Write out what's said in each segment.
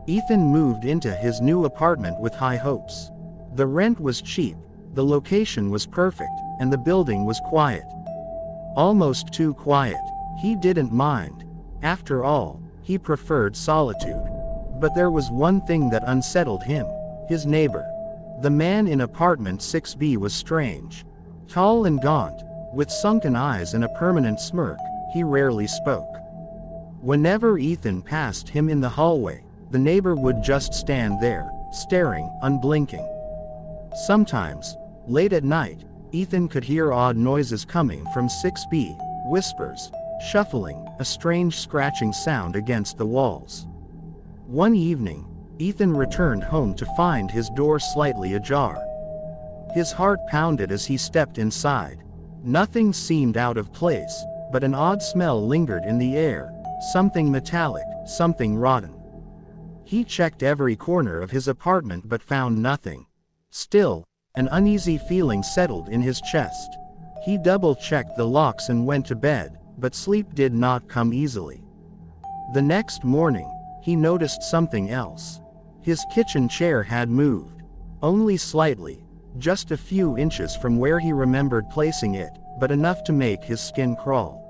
Ethan moved into his new apartment with high hopes. The rent was cheap, the location was perfect, and the building was quiet. Almost too quiet. He didn't mind. After all, he preferred solitude. But there was one thing that unsettled him: his neighbor. The man in apartment 6B was strange. Tall and gaunt, with sunken eyes and a permanent smirk, he rarely spoke. Whenever Ethan passed him in the hallway, the neighbor would just stand there, staring, unblinking. Sometimes, late at night, Ethan could hear odd noises coming from 6B, whispers, shuffling, a strange scratching sound against the walls. One evening, Ethan returned home to find his door slightly ajar. His heart pounded as he stepped inside. Nothing seemed out of place, but an odd smell lingered in the air, something metallic, something rotten. He checked every corner of his apartment but found nothing. Still, an uneasy feeling settled in his chest. He double-checked the locks and went to bed, but sleep did not come easily. The next morning, he noticed something else. His kitchen chair had moved. Only slightly, just a few inches from where he remembered placing it, but enough to make his skin crawl.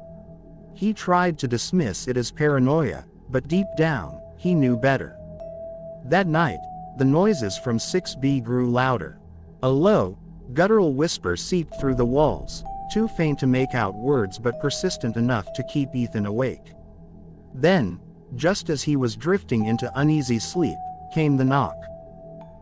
He tried to dismiss it as paranoia, but deep down, he knew better. That night, the noises from 6B grew louder. A low, guttural whisper seeped through the walls, too faint to make out words but persistent enough to keep Ethan awake. Then, just as he was drifting into uneasy sleep, came the knock.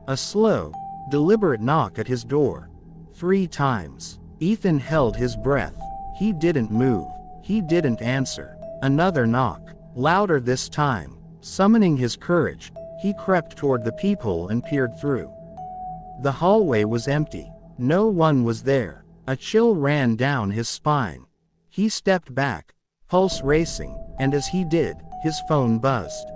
A slow, deliberate knock at his door. 3 times. Ethan held his breath. He didn't move. He didn't answer. Another knock, louder this time. Summoning his courage, he crept toward the peephole and peered through. The hallway was empty. No one was there. A chill ran down his spine. He stepped back, pulse racing, and as he did, his phone buzzed.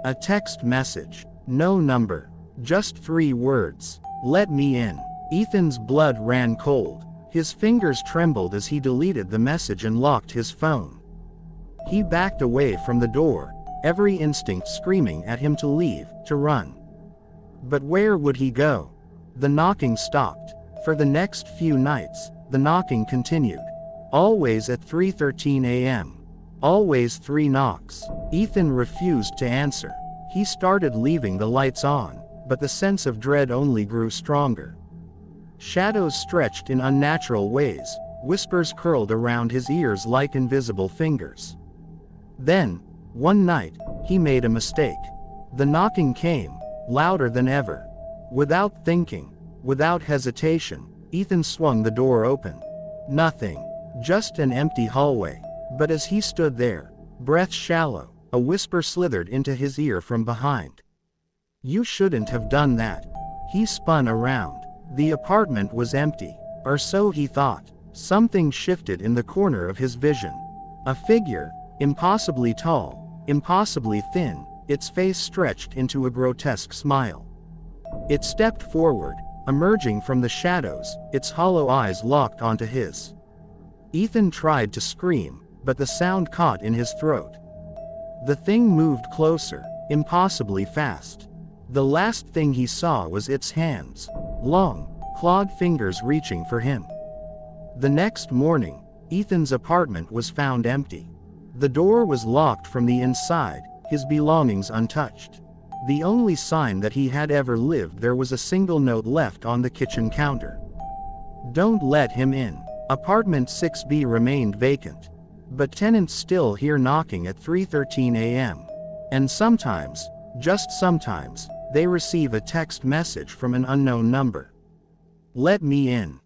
A text message. No number. Just 3 words. "Let me in." Ethan's blood ran cold. His fingers trembled as he deleted the message and locked his phone. He backed away from the door, every instinct screaming at him to leave, to run. But where would he go? The knocking stopped. For the next few nights, the knocking continued. Always at 3:13 a.m. Always 3 knocks. Ethan refused to answer. He started leaving the lights on, but the sense of dread only grew stronger. Shadows stretched in unnatural ways, whispers curled around his ears like invisible fingers. Then, one night, he made a mistake. The knocking came, louder than ever. Without thinking, without hesitation, Ethan swung the door open. Nothing. Just an empty hallway. But as he stood there, breath shallow, a whisper slithered into his ear from behind. "You shouldn't have done that." He spun around. The apartment was empty, or so he thought. Something shifted in the corner of his vision. A figure, impossibly tall, impossibly thin, its face stretched into a grotesque smile. It stepped forward, emerging from the shadows, its hollow eyes locked onto his. Ethan tried to scream, but the sound caught in his throat. The thing moved closer, impossibly fast. The last thing he saw was its hands, long, clawed fingers reaching for him. The next morning, Ethan's apartment was found empty. The door was locked from the inside, his belongings untouched. The only sign that he had ever lived there was a single note left on the kitchen counter. "Don't let him in." Apartment 6B remained vacant. But tenants still hear knocking at 3:13 a.m. And sometimes, just sometimes, they receive a text message from an unknown number. "Let me in."